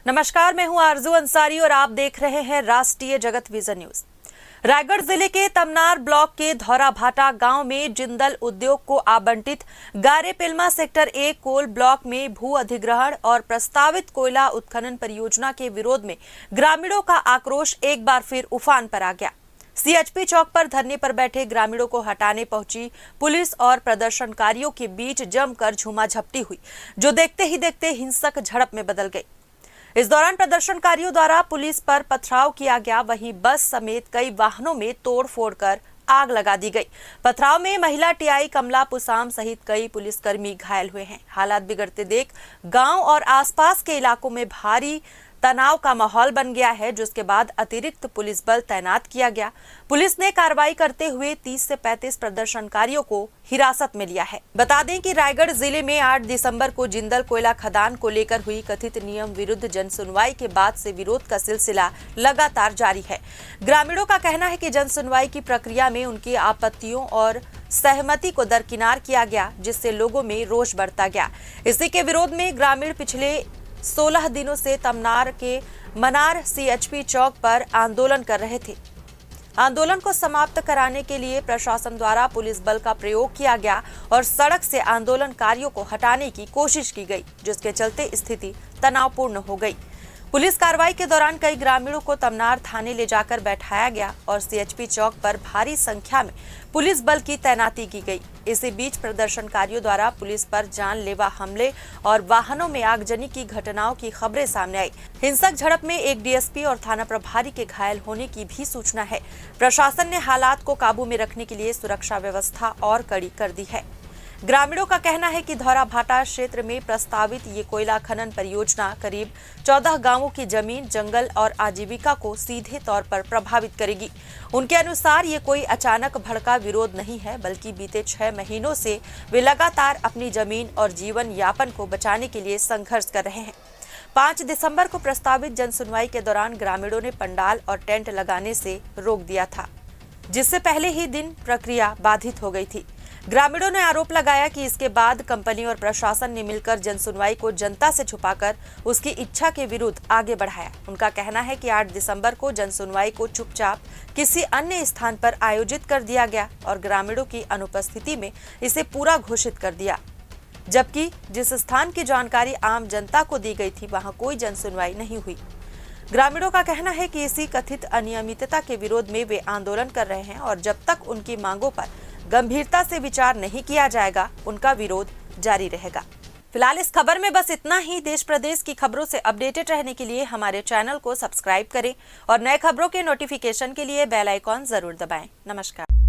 नमस्कार, मैं हूं आरजू अंसारी और आप देख रहे हैं राष्ट्रीय जगत विजन न्यूज। रायगढ़ जिले के तमनार ब्लॉक के धौराभाटा गांव में जिंदल उद्योग को आवंटित गारेपिल्मा सेक्टर 1 कोल ब्लॉक में भू अधिग्रहण और प्रस्तावित कोयला उत्खनन परियोजना के विरोध में ग्रामीणों का आक्रोश एक बार फिर उफान पर आ गया। सीएचपी चौक पर धरने पर बैठे ग्रामीणों को हटाने पहुंची पुलिस और प्रदर्शनकारियों के बीच जमकर झूमाझपटी हुई, जो देखते ही देखते हिंसक झड़प में बदल गई। इस दौरान प्रदर्शनकारियों द्वारा पुलिस पर पथराव किया गया, वहीं बस समेत कई वाहनों में तोड़फोड़ कर आग लगा दी गई। पथराव में महिला टीआई कमला पुसाम सहित कई पुलिसकर्मी घायल हुए हैं। हालात बिगड़ते देख गांव और आसपास के इलाकों में भारी तनाव का माहौल बन गया है, जिसके बाद अतिरिक्त पुलिस बल तैनात किया गया। पुलिस ने कार्रवाई करते हुए 30 से 35 प्रदर्शनकारियों को हिरासत में लिया है। बता दें कि रायगढ़ जिले में 8 दिसंबर को जिंदल कोयला खदान को लेकर हुई कथित नियम विरुद्ध जनसुनवाई के बाद से विरोध का सिलसिला लगातार जारी है। ग्रामीणों का कहना है कि जनसुनवाई की प्रक्रिया में उनकी आपत्तियों और सहमति को दरकिनार किया गया, जिससे लोगों में रोष बढ़ता गया। इसी के विरोध में ग्रामीण पिछले 16 दिनों से तमनार के मनार सीएचपी चौक पर आंदोलन कर रहे थे। आंदोलन को समाप्त कराने के लिए प्रशासन द्वारा पुलिस बल का प्रयोग किया गया और सड़क से आंदोलनकारियों को हटाने की कोशिश की गई, जिसके चलते स्थिति तनावपूर्ण हो गई। पुलिस कार्रवाई के दौरान कई ग्रामीणों को तमनार थाने ले जाकर बैठाया गया और सीएचपी चौक पर भारी संख्या में पुलिस बल की तैनाती की गई। इसी बीच प्रदर्शनकारियों द्वारा पुलिस पर जानलेवा हमले और वाहनों में आगजनी की घटनाओं की खबरें सामने आई। हिंसक झड़प में एक डीएसपी और थाना प्रभारी के घायल होने की भी सूचना है। प्रशासन ने हालात को काबू में रखने के लिए सुरक्षा व्यवस्था और कड़ी कर दी है। ग्रामीणों का कहना है कि धौराभाटा क्षेत्र में प्रस्तावित ये कोयला खनन परियोजना करीब 14 गांवों की जमीन, जंगल और आजीविका को सीधे तौर पर प्रभावित करेगी। उनके अनुसार ये कोई अचानक भड़का विरोध नहीं है, बल्कि बीते 6 महीनों से वे लगातार अपनी जमीन और जीवन यापन को बचाने के लिए संघर्ष कर रहे हैं। 5 दिसंबर को प्रस्तावित जनसुनवाई के दौरान ग्रामीणों ने पंडाल और टेंट लगाने से रोक दिया था, जिससे पहले ही दिन प्रक्रिया बाधित हो गई थी। ग्रामीणों ने आरोप लगाया कि इसके बाद कंपनी और प्रशासन ने मिलकर जनसुनवाई को जनता से छुपाकर उसकी इच्छा के विरुद्ध आगे बढ़ाया। उनका कहना है कि 8 दिसंबर को जनसुनवाई को चुपचाप किसी अन्य स्थान पर आयोजित कर दिया गया और ग्रामीणों की अनुपस्थिति में इसे पूरा घोषित कर दिया, जबकि जिस स्थान की जानकारी आम जनता को दी गई थी वहां कोई जनसुनवाई नहीं हुई। ग्रामीणों का कहना है कि इसी कथित अनियमितता के विरोध में वे आंदोलन कर रहे हैं और जब तक उनकी मांगों पर गंभीरता से विचार नहीं किया जाएगा, उनका विरोध जारी रहेगा। फिलहाल इस खबर में बस इतना ही। देश प्रदेश की खबरों से अपडेटेड रहने के लिए हमारे चैनल को सब्सक्राइब करें और नए खबरों के नोटिफिकेशन के लिए बेल आइकॉन जरूर दबाएं। नमस्कार।